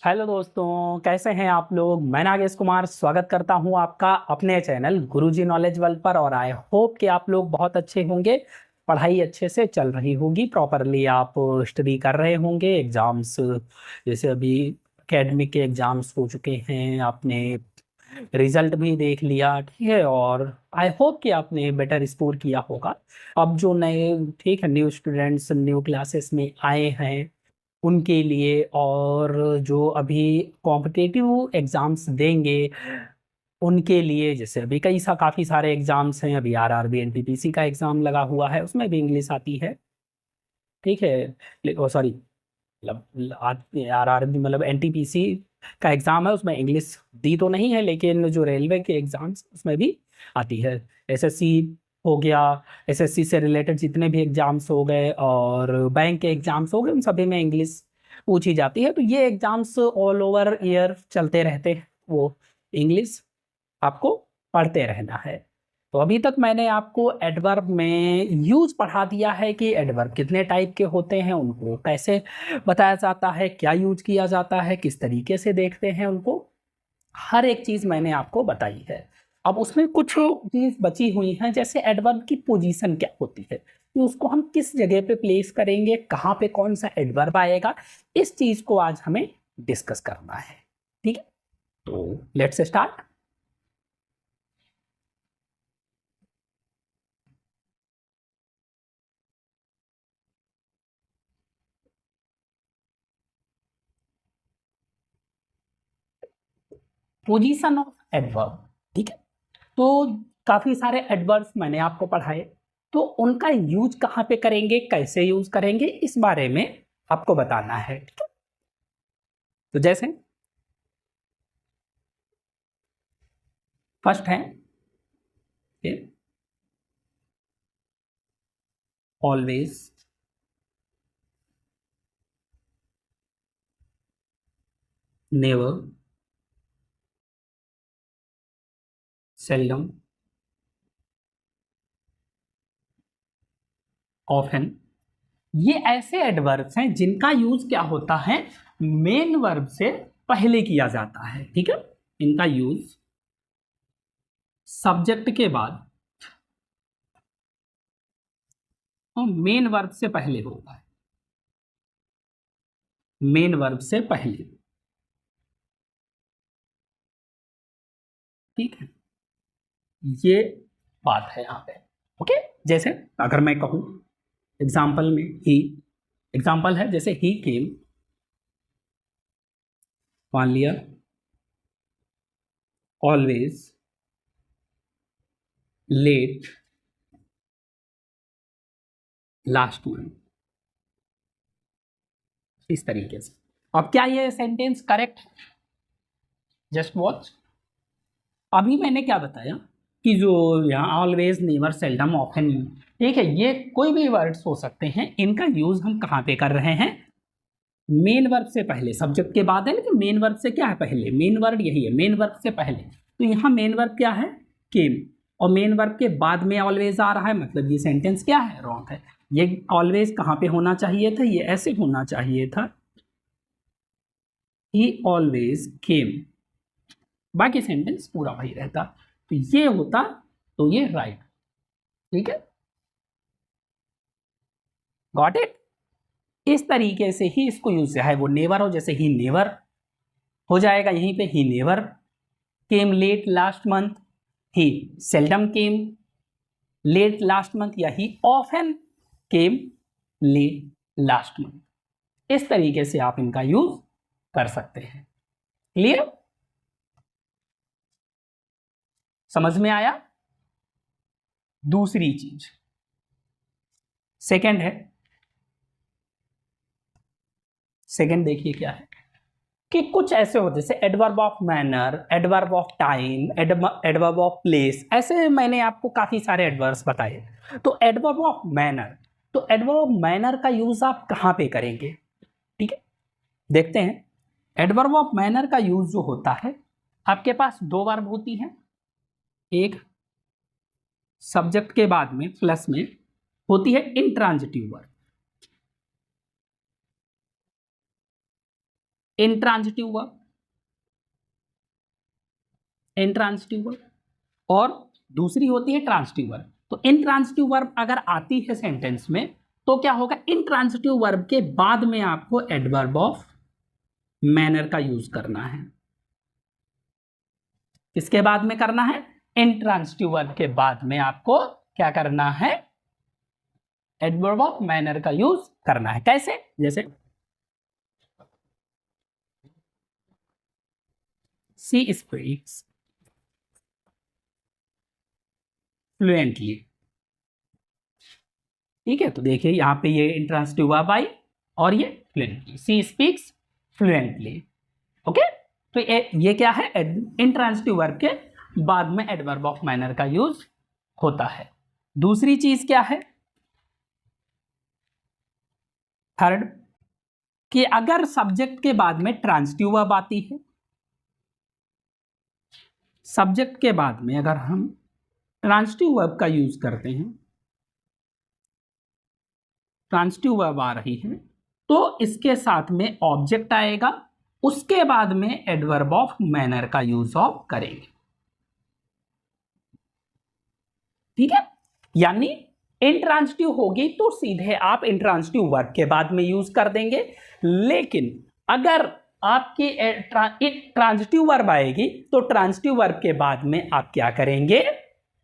Hello दोस्तों, कैसे हैं आप लोग। मैं नागेश कुमार स्वागत करता हूं आपका अपने चैनल गुरुजी नॉलेज वर्ल्ड पर। और आई होप कि आप लोग बहुत अच्छे होंगे, पढ़ाई अच्छे से चल रही होगी, प्रॉपरली आप स्टडी कर रहे होंगे। एग्जाम्स जैसे अभी एकेडमिक के एग्जाम्स हो चुके हैं, आपने रिजल्ट भी देख लिया, ठीक है। और आई होप कि आपने बेटर स्कोर किया होगा। अब जो नए, ठीक है, न्यू स्टूडेंट्स न्यू क्लासेस में आए हैं उनके लिए, और जो अभी कॉम्पिटिटिव एग्ज़ाम्स देंगे उनके लिए, जैसे अभी काफ़ी सारे एग्ज़ाम्स हैं। अभी आरआरबी एनटीपीसी का एग्ज़ाम लगा हुआ है, उसमें भी इंग्लिश आती है, ठीक है। ओ सॉरी, मतलब आरआरबी मतलब एनटीपीसी का एग्ज़ाम है, उसमें इंग्लिश दी तो नहीं है, लेकिन जो रेलवे के एग्ज़ाम्स उसमें भी आती है। एसएससी हो गया, एसएससी से रिलेटेड जितने भी एग्ज़ाम्स हो गए और बैंक के एग्ज़ाम्स हो गए, उन सभी में इंग्लिश पूछी जाती है। तो ये एग्ज़ाम्स ऑल ओवर ईयर चलते रहते हैं, वो इंग्लिश आपको पढ़ते रहना है। तो अभी तक मैंने आपको एडवर्ब में यूज पढ़ा दिया है कि एडवर्ब कितने टाइप के होते हैं, उनको कैसे बताया जाता है, क्या यूज किया जाता है, किस तरीके से देखते हैं उनको, हर एक चीज मैंने आपको बताई है। अब उसमें कुछ चीज बची हुई हैं, जैसे एडवर्ब की पोजीशन क्या होती है, कि उसको हम किस जगह पे प्लेस करेंगे, कहाँ पे कौन सा एडवर्ब आएगा, इस चीज को आज हमें डिस्कस करना है। ठीक है, तो let's start. Position of adverb, ठीक है। तो काफी सारे एडवर्ब्स मैंने आपको पढ़ाए, तो उनका यूज कहाँ पे करेंगे, कैसे यूज करेंगे, इस बारे में आपको बताना है, ठीक है। तो जैसे फर्स्ट है ऑलवेज, नेवर, सेल्डम, ऑफन। ये ऐसे एडवर्ब्स हैं जिनका यूज क्या होता है, मेन वर्ब से पहले किया जाता है, ठीक है। इनका यूज सब्जेक्ट के बाद और मेन वर्ब से पहले होता है, मेन वर्ब से पहले, ठीक है। ये बात है यहाँ पे, ओके। जैसे अगर मैं कहूं एग्जाम्पल में ही, एग्जाम्पल है जैसे ही केम, मान लिया, ऑलवेज, लेट, लास्ट मंथ, इस तरीके से। अब क्या ये सेंटेंस करेक्ट है? Just watch. अभी मैंने क्या बताया कि जो यहाँ ऑलवेज, नेवर, सेल्डम, ऑफन, ठीक है, ये कोई भी वर्ड्स हो सकते हैं, इनका यूज हम कहाँ पे कर रहे हैं, मेन वर्ब से पहले। सब्जेक्ट के बाद है, लेकिन मेन वर्ब से क्या है पहले, मेन वर्ड यही है, मेन वर्ब से पहले। तो यहाँ मेन वर्ब क्या है, केम, और मेन वर्ब के बाद में ऑलवेज आ रहा है, मतलब ये सेंटेंस क्या है, रॉन्ग है। ये ऑलवेज कहाँ पे होना चाहिए था, ये ऐसे होना चाहिए था, ही ऑलवेज केम, बाकी सेंटेंस पूरा वही रहता। तो ये होता, तो ये राइट, ठीक है, गॉट इट। इस तरीके से ही इसको यूज, है वो नेवर हो, जैसे ही नेवर हो जाएगा यहीं पे, he never came late last month, he seldom came late last month, या he often came late last month. इस तरीके से आप इनका यूज कर सकते हैं। क्लियर, समझ में आया। दूसरी चीज सेकंड है, सेकंड देखिए क्या है, कि कुछ ऐसे होते जैसे adverb of manner, adverb of time, adverb of place, ऐसे मैंने आपको काफी सारे एडवर्ब्स बताए। तो एडवर्ब ऑफ मैनर, तो एडवर्ब ऑफ मैनर का यूज आप कहां पे करेंगे, ठीक है, देखते हैं। एडवर्ब ऑफ मैनर का यूज जो होता है, आपके पास दो वर्ब होती हैं, एक सब्जेक्ट के बाद में प्लस में होती है intransitive verb, intransitive verb, intransitive verb, और दूसरी होती है ट्रांजिटिव वर्ब। तो इंट्रांजिटिव वर्ब अगर आती है सेंटेंस में तो क्या होगा, इंट्रांजिटिव वर्ब के बाद में आपको एडवर्ब ऑफ मैनर का यूज करना है। किसके बाद में करना है, इंट्रांजिटिव वर्ब के बाद में आपको क्या करना है, एडवर्ब ऑफ मैनर का यूज करना है। कैसे, जैसे शी स्पीक्स फ्लुएंटली। ठीक है, तो देखिए यहां पे ये इंट्रांजिटिव वर्ब आई और ये fluently, she speaks fluently. Okay, तो ये क्या है, इंट्रांजिटिव वर्ब के बाद में एडवर्ब ऑफ मैनर का यूज होता है। दूसरी चीज क्या है, थर्ड, कि अगर सब्जेक्ट के बाद में ट्रांजिटिव वर्ब आती है, सब्जेक्ट के बाद में अगर हम ट्रांजिटिव वर्ब का यूज करते हैं, ट्रांजिटिव वर्ब आ रही है, तो इसके साथ में ऑब्जेक्ट आएगा, उसके बाद में एडवर्ब ऑफ मैनर का यूज ऑफ करेंगे। ठीक है, यानी इंट्रांजिटिव होगी तो सीधे आप इंट्रांजिटिव वर्ब के बाद में यूज कर देंगे, लेकिन अगर आपकी ट्रांजिटिव वर्ब आएगी तो ट्रांजिटिव वर्ब के बाद में आप क्या करेंगे,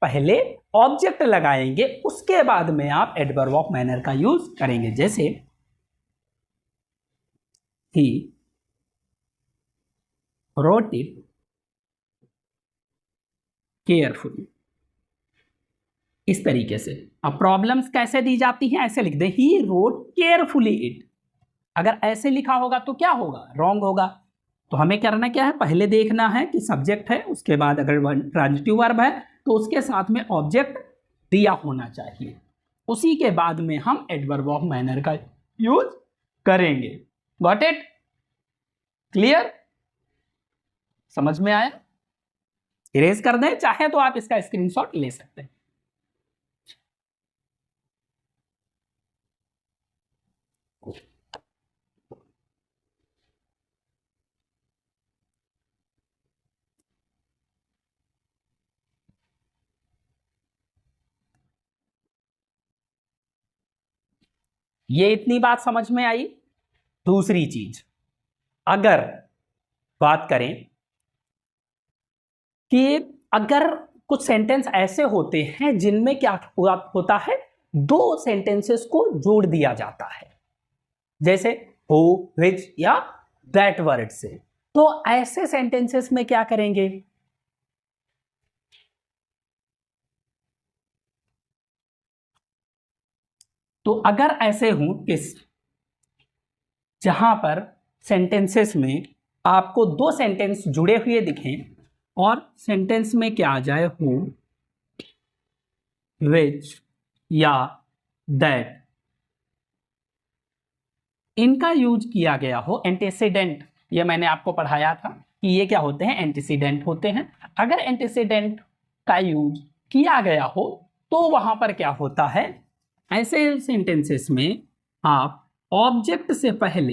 पहले ऑब्जेक्ट लगाएंगे, उसके बाद में आप एडवर्ब ऑफ मैनर का यूज करेंगे। जैसे ही wrote it carefully, इस तरीके से। अब प्रॉब्लम्स कैसे दी जाती हैं, ऐसे लिख दे, ही wrote carefully it। अगर ऐसे लिखा होगा तो क्या होगा, रॉन्ग होगा। तो हमें करना क्या है, पहले देखना है कि सब्जेक्ट है, उसके बाद अगर ट्रांजिटिव वर्ब है तो उसके साथ में ऑब्जेक्ट दिया होना चाहिए, उसी के बाद में हम एडवर्ब ऑफ मैनर का यूज करेंगे। गॉट इट, क्लियर, समझ में आया। इरेज कर दें, चाहे तो आप इसका स्क्रीनशॉट ले सकते हैं। ये इतनी बात समझ में आई। दूसरी चीज, अगर बात करें कि अगर कुछ सेंटेंस ऐसे होते हैं जिनमें क्या होता है, दो सेंटेंसेस को जोड़ दिया जाता है, जैसे हु, विच या दैट वर्ड से, तो ऐसे सेंटेंसेस में क्या करेंगे, तो अगर ऐसे हों किस जहां पर सेंटेंसेस में आपको दो सेंटेंस जुड़े हुए दिखें और सेंटेंस में क्या आ जाए, हु, विच या दैट, इनका यूज किया गया हो, एंटीसीडेंट, ये मैंने आपको पढ़ाया था कि ये क्या होते हैं, एंटीसीडेंट होते हैं। अगर एंटीसीडेंट का यूज किया गया हो तो वहां पर क्या होता है, ऐसे सेंटेंसेस में आप ऑब्जेक्ट से पहले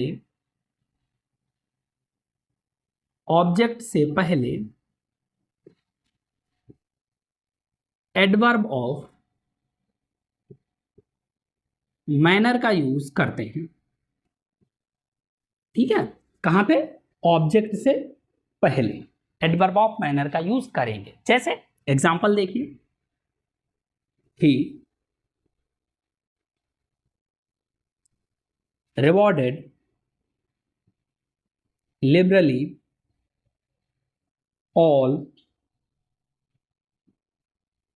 एडवर्ब ऑफ मैनर का यूज करते हैं। ठीक है, कहां पे, ऑब्जेक्ट से पहले एडवर्ब ऑफ मैनर का यूज करेंगे। जैसे एग्जांपल देखिए, ही रिवॉर्डेड लिबरली ऑल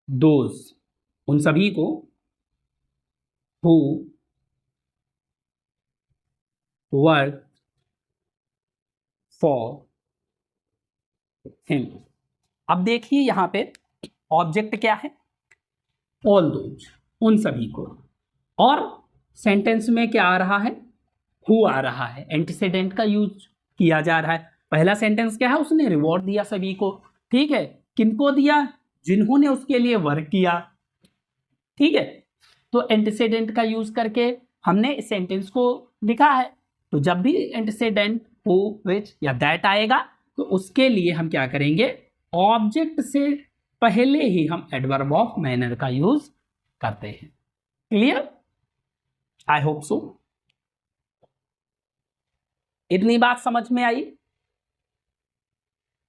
दोज, उन सभी को, हु वर्क फॉर हिम। अब देखिए यहां पे ऑब्जेक्ट क्या है, ऑल दोज, उन सभी को, और सेंटेंस में क्या आ रहा है, हु आ रहा है, एंटीसीडेंट का यूज किया जा रहा है। पहला सेंटेंस क्या है, उसने रिवॉर्ड दिया सभी को, ठीक है, किनको दिया, जिन्होंने उसके लिए वर्क किया। ठीक है, तो एंटीसीडेंट का यूज करके हमने इस सेंटेंस को लिखा है। तो जब भी एंटीसीडेंट हु विच या दैट आएगा, तो उसके लिए हम क्या करेंगे, ऑब्जेक्ट से पहले ही हम एडवर्ब ऑफ मैनर का यूज करते हैं। क्लियर? I hope so. इतनी बात समझ में आई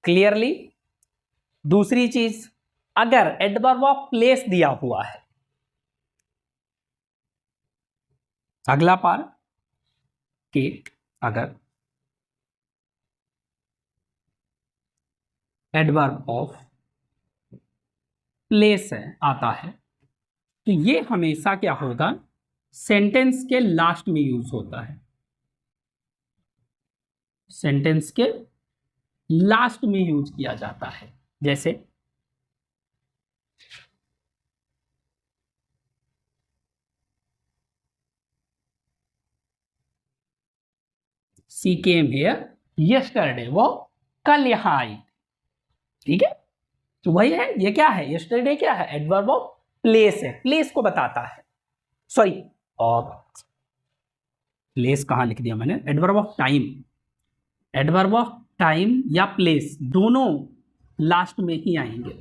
क्लियरली? दूसरी चीज, अगर एडवर्ब ऑफ प्लेस दिया हुआ है, अगला पार्ट कि अगर एडवर्ब ऑफ प्लेस है आता है, तो ये हमेशा क्या होगा, सेंटेंस के लास्ट में यूज होता है। सेंटेंस के लास्ट में यूज किया जाता है। जैसे सी केम हियर यस्टरडे, वो कल यहां आई। ठीक है, तो वही है, ये क्या है, यस्टरडे क्या है, एडवर्ब ऑफ प्लेस है, प्लेस को बताता है। सॉरी, और प्लेस कहां लिख दिया मैंने, adverb of time. Adverb of time या प्लेस दोनों लास्ट में ही आएंगे।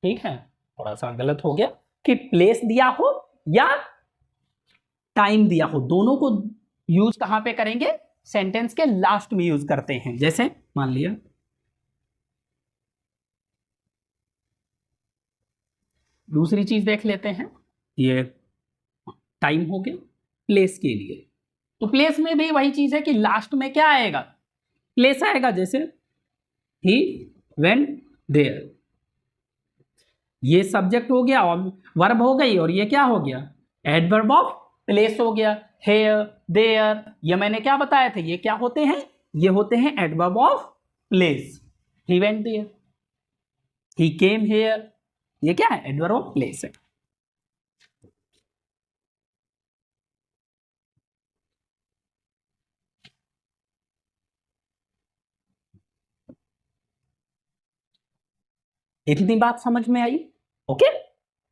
ठीक है, थोड़ा सा गलत हो गया कि प्लेस दिया हो या टाइम दिया हो, दोनों को यूज कहां पे करेंगे, सेंटेंस के लास्ट में यूज करते हैं। जैसे मान लिया दूसरी चीज देख लेते हैं, ये टाइम हो गया प्लेस के लिए, तो प्लेस में भी वही चीज है कि लास्ट में क्या आएगा, प्लेस आएगा। जैसे ही वेंट देयर, ये सब्जेक्ट हो गया और वर्ब हो गई, और ये क्या हो गया, एडवर्ब ऑफ प्लेस हो गया। हेयर देयर, ये मैंने क्या बताया था, ये क्या होते हैं, ये होते हैं adverb of place. He went there, he came here, ये क्या है, एडवर्ब ऑफ प्लेस है। इतनी बात समझ में आई? ओके,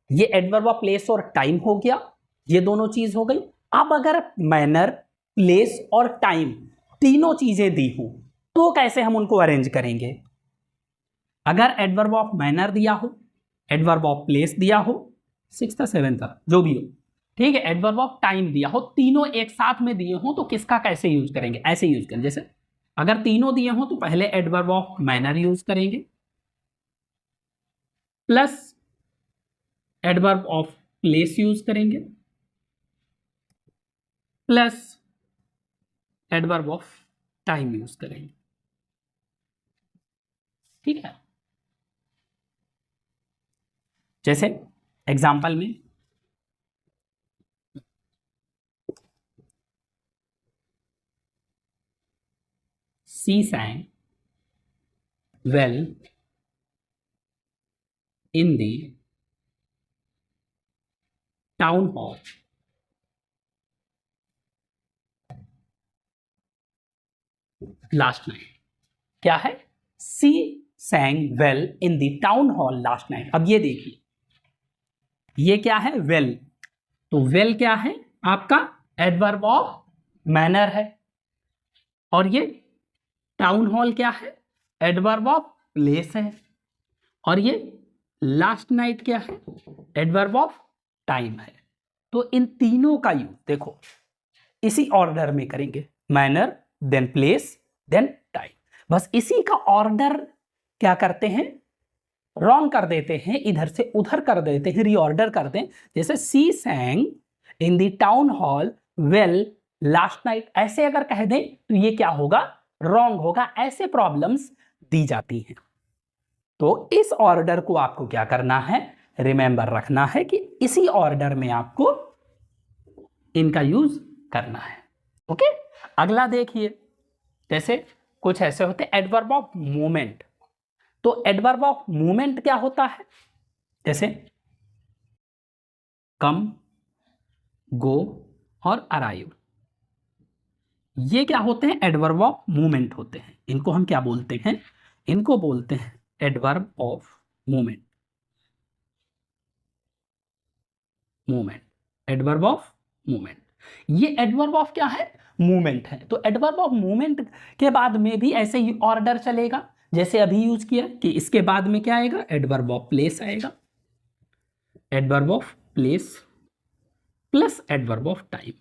ये एडवर्ब ऑफ प्लेस और टाइम हो गया, ये दोनों चीज हो गई। अब अगर मैनर, प्लेस और टाइम तीनों चीजें दी हो, तो कैसे हम उनको अरेंज करेंगे। अगर एडवर्ब ऑफ मैनर दिया हो, एडवर्ब ऑफ प्लेस दिया हो, 6th 7th जो भी हो, ठीक है, एडवर्ब ऑफ टाइम दिया हो, तीनों एक साथ में दिए हो, तो किसका कैसे यूज करेंगे, ऐसे यूज करेंगे। जैसे अगर तीनों दिए हो तो पहले एडवर्ब ऑफ मैनर यूज करेंगे, plus adverb of place use करेंगे, plus adverb of time use करेंगे। ठीक है, जैसे एग्जांपल में सी sang well in the town hall last night। क्या है, सी sang well in the town hall last night। अब ये देखिए, ये क्या है, well, तो well क्या है आपका, एडवर्ब ऑफ मैनर है, और ये टाउन हॉल क्या है, एडवर्ब ऑफ प्लेस है, और ये लास्ट नाइट क्या है, एडवर्ब ऑफ टाइम है। तो इन तीनों का यूज देखो इसी ऑर्डर में करेंगे, manner then place then time. बस इसी का ऑर्डर क्या करते हैं, रॉन्ग कर देते हैं, इधर से उधर कर देते हैं, रीऑर्डर करते हैं। जैसे सी sang in the town hall well last night, ऐसे अगर कह दें तो ये क्या होगा, रॉन्ग होगा। ऐसे प्रॉब्लम्स दी जाती हैं। तो इस ऑर्डर को आपको क्या करना है, रिमेंबर रखना है कि इसी ऑर्डर में आपको इनका यूज करना है। ओके, अगला देखिए, जैसे कुछ ऐसे होते हैं एडवर्ब ऑफ मूवमेंट। तो एडवर्ब ऑफ मूवमेंट क्या होता है, जैसे कम, गो और अराइव, ये क्या होते हैं, एडवर्ब ऑफ मूवमेंट होते हैं। इनको हम क्या बोलते हैं, इनको बोलते हैं adverb of movement. Movement, adverb of movement. ये एडवर्ब ऑफ क्या है, मूवमेंट है। तो एडवर्ब ऑफ मूवमेंट के बाद में भी ऐसे ही ऑर्डर चलेगा जैसे अभी यूज किया कि इसके बाद में क्या आएगा, एडवर्ब ऑफ प्लेस आएगा, adverb of place plus adverb of time.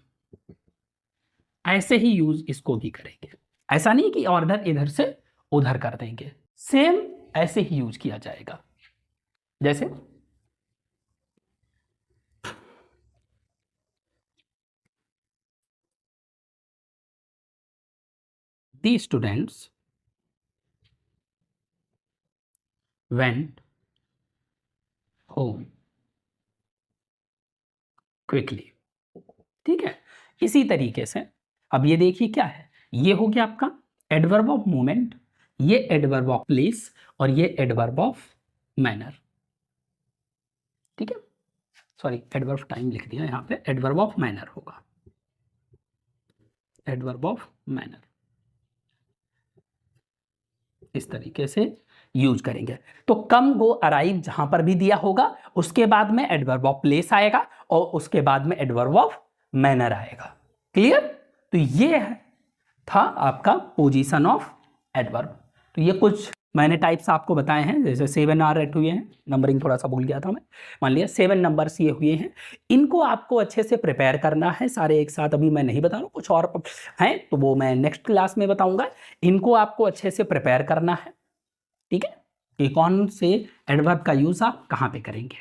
ऐसे ही यूज इसको भी करेंगे, ऐसा नहीं कि ऑर्डर इधर से उधर कर देंगे, सेम ऐसे ही यूज किया जाएगा। जैसे the students went home quickly। ठीक है, इसी तरीके से अब ये देखिए क्या है, ये हो गया आपका एडवर्ब ऑफ मूवमेंट, ये एडवर्ब ऑफ प्लेस और ये एडवर्ब ऑफ मैनर। ठीक है, सॉरी एडवर्ब ऑफ टाइम लिख दिया, यहाँ पे एडवर्ब ऑफ मैनर होगा, एडवर्ब ऑफ मैनर। इस तरीके से यूज करेंगे। तो कम गो अराइव जहां पर भी दिया होगा उसके बाद में एडवर्ब ऑफ प्लेस आएगा और उसके बाद में एडवर्ब ऑफ मैनर आएगा। क्लियर? तो ये था आपका पोजीशन ऑफ एडवर्ब। तो ये कुछ मैंने टाइप्स आपको बताए हैं, जैसे 7 रेट हुए हैं, नंबरिंग थोड़ा सा भूल गया था मैं, मान लिया 7 नंबर्स ये हुए हैं। इनको आपको अच्छे से प्रिपेयर करना है, सारे एक साथ अभी मैं नहीं बता रहा हूँ, कुछ और हैं तो वो मैं नेक्स्ट क्लास में बताऊंगा। इनको आपको अच्छे से प्रिपेयर करना है, ठीक है, कि कौन से एडवर्ब का यूज आप कहां पे करेंगे।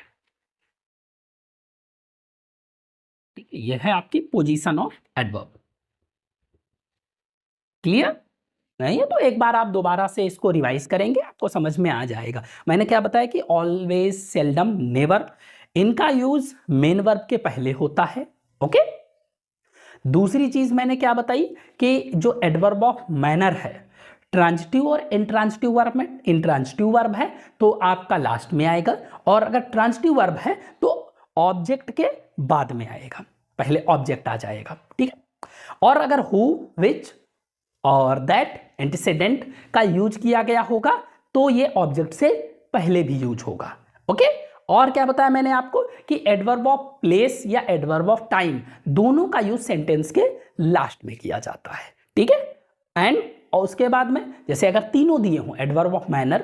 ठीक है, यह है आपकी पोजीशन ऑफ एडवर्ब। क्लियर? नहीं है तो एक बार आप दोबारा से इसको रिवाइज करेंगे, आपको समझ में आ जाएगा। मैंने क्या बताया कि ऑलवेज, सेल्डम, नेवर, इनका यूज मेन वर्ब के पहले होता है। ओके, दूसरी चीज मैंने क्या बताई कि जो एडवर्ब ऑफ मैनर है, ट्रांजिटिव और इंट्रांजिटिव वर्ब में, इंट्रांजिटिव वर्ब है तो आपका लास्ट में आएगा, और अगर ट्रांजिटिव वर्ब है तो ऑब्जेक्ट के बाद में आएगा, पहले ऑब्जेक्ट आ जाएगा। ठीक है, और अगर हु, विच और दैट, एंटीसेडेंट का यूज किया गया होगा तो ये ऑब्जेक्ट से पहले भी यूज होगा। ओके, और क्या बताया मैंने आपको कि एडवर्ब ऑफ प्लेस या एडवर्ब ऑफ टाइम दोनों का यूज सेंटेंस के लास्ट में किया जाता है। ठीक है, एंड और उसके बाद में जैसे अगर तीनों दिए हों, adverb of manner,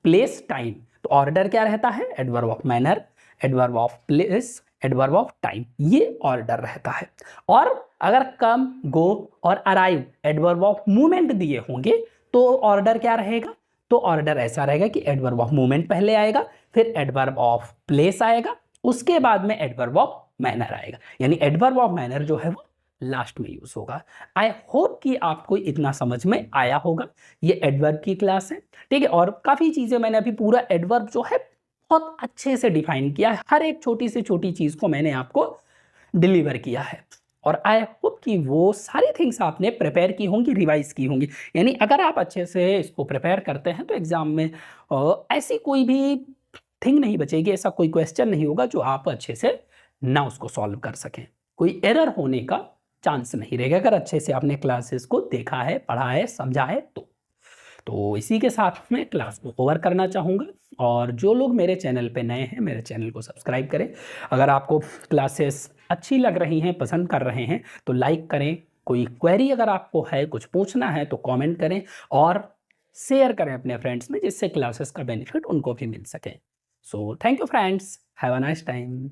place, time, तो ऑर्डर क्या रहता है, adverb of manner, adverb of place, adverb of time, ये ऑर्डर रहता है। और अगर कम, गो और अराइव एडवर्ब ऑफ मूवमेंट दिए होंगे तो ऑर्डर क्या रहेगा, तो ऑर्डर ऐसा रहेगा कि एडवर्ब ऑफ मूवमेंट पहले आएगा, फिर एडवर्ब ऑफ प्लेस आएगा, उसके बाद में एडवर्ब ऑफ मैनर आएगा, यानी एडवर्ब ऑफ मैनर जो है वो लास्ट में यूज होगा। आई होप कि आपको इतना समझ में आया होगा। ये एडवर्ब की क्लास है, ठीक है, और काफी चीजें मैंने अभी पूरा एडवर्ब जो है बहुत अच्छे से डिफाइन किया है, हर एक छोटी से छोटी चीज को मैंने आपको डिलीवर किया है, और आई होप कि वो सारी थिंग्स आपने प्रिपेयर की होंगी, रिवाइज की होंगी। यानी अगर आप अच्छे से इसको प्रिपेयर करते हैं तो एग्जाम में ऐसी कोई भी थिंग नहीं बचेगी, ऐसा कोई क्वेश्चन नहीं होगा जो आप अच्छे से ना उसको सॉल्व कर सकें, कोई एरर होने का चांस नहीं रहेगा अगर अच्छे से आपने क्लासेस को देखा है, पढ़ा है, समझा है तो इसी के साथ मैं क्लास को ओवर करना चाहूँगा। और जो लोग मेरे चैनल पे नए हैं, मेरे चैनल को सब्सक्राइब करें। अगर आपको क्लासेस अच्छी लग रही हैं, पसंद कर रहे हैं तो लाइक करें। कोई क्वेरी अगर आपको है, कुछ पूछना है तो कमेंट करें और शेयर करें अपने फ्रेंड्स में, जिससे क्लासेस का बेनिफिट उनको भी मिल सके। So thank you friends, have a nice time.